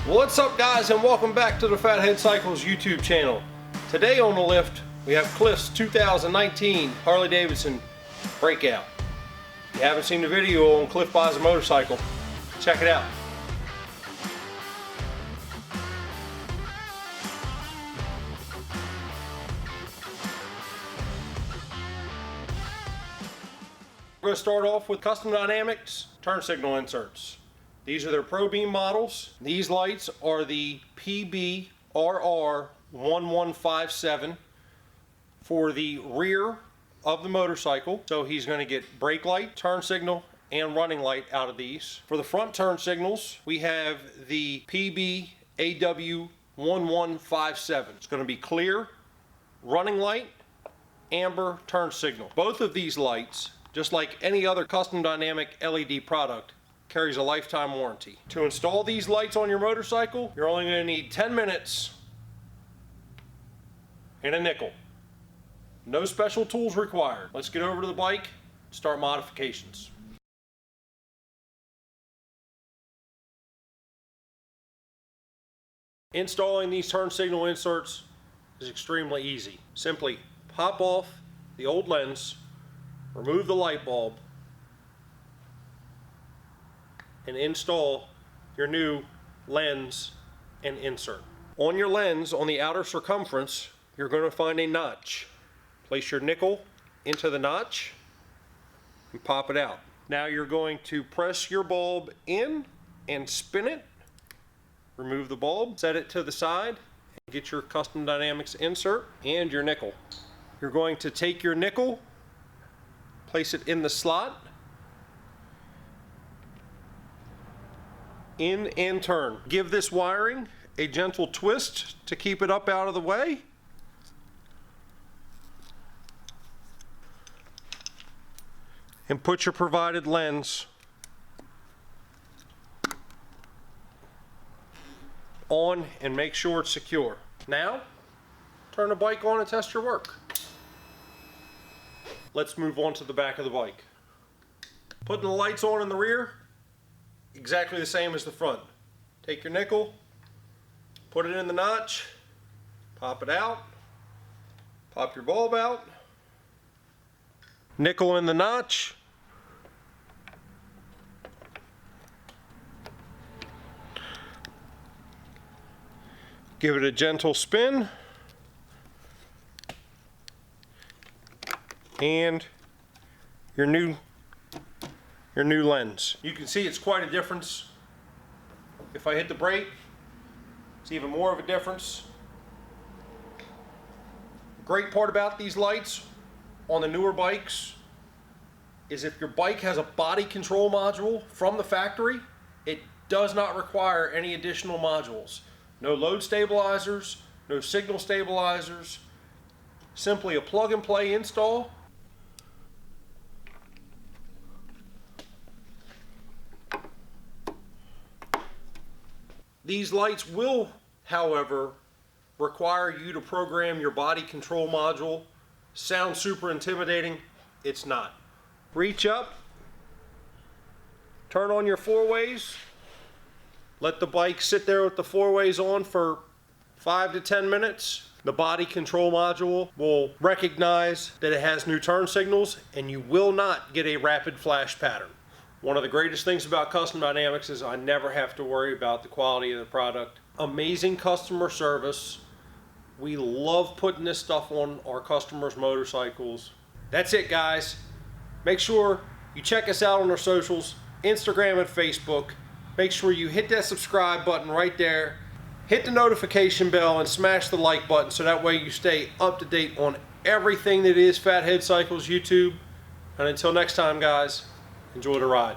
What's up guys, and welcome back to the Fathead Cycles YouTube channel. Today on the lift we have Cliff's 2019 Harley-Davidson Breakout. If you haven't seen the video on Cliff Buys a Motorcycle, check it out. We're going to start off with Custom Dynamics turn signal inserts. These are their ProBEAM models. These lights are the PBRR1157 for the rear of the motorcycle. So he's going to get brake light, turn signal, and running light out of these. For the front turn signals, we have the PBAW1157. It's going to be clear, running light, amber, turn signal. Both of these lights, just like any other custom dynamic LED product, carries a lifetime warranty. To install these lights on your motorcycle, you're only going to need 10 minutes and a nickel. No special tools required. Let's get over to the bike and start modifications. Installing these turn signal inserts is extremely easy. Simply pop off the old lens, remove the light bulb, and install your new lens and insert. On your lens, on the outer circumference, you're going to find a notch. Place your nickel into the notch and pop it out. Now you're going to press your bulb in and spin it. Remove the bulb, set it to the side, and get your Custom Dynamics insert and your nickel. You're going to take your nickel, place it in the slot, in and turn. Give this wiring a gentle twist to keep it up out of the way. And put your provided lens on and make sure it's secure. Now, turn the bike on and test your work. Let's move on to the back of the bike. Putting the lights on in the rear, exactly the same as the front. Take your nickel, put it in the notch, pop it out, pop your bulb out, nickel in the notch, give it a gentle spin, and your new lens. You can see it's quite a difference. If I hit the brake, it's even more of a difference. The great part about these lights on the newer bikes is if your bike has a body control module from the factory, it does not require any additional modules. No load stabilizers, no signal stabilizers, simply a plug and play install. These lights will, however, require you to program your body control module. Sounds super intimidating. It's not. Reach up, turn on your four ways, let the bike sit there with the four ways on for 5 to 10 minutes. The body control module will recognize that it has new turn signals, and you will not get a rapid flash pattern. One of the greatest things about Custom Dynamics is I never have to worry about the quality of the product. Amazing customer service. We love putting this stuff on our customers' motorcycles. That's it, guys. Make sure you check us out on our socials, Instagram and Facebook. Make sure you hit that subscribe button right there. Hit the notification bell and smash the like button so that way you stay up to date on everything that is Fathead Cycles YouTube. And until next time, guys, enjoy the ride.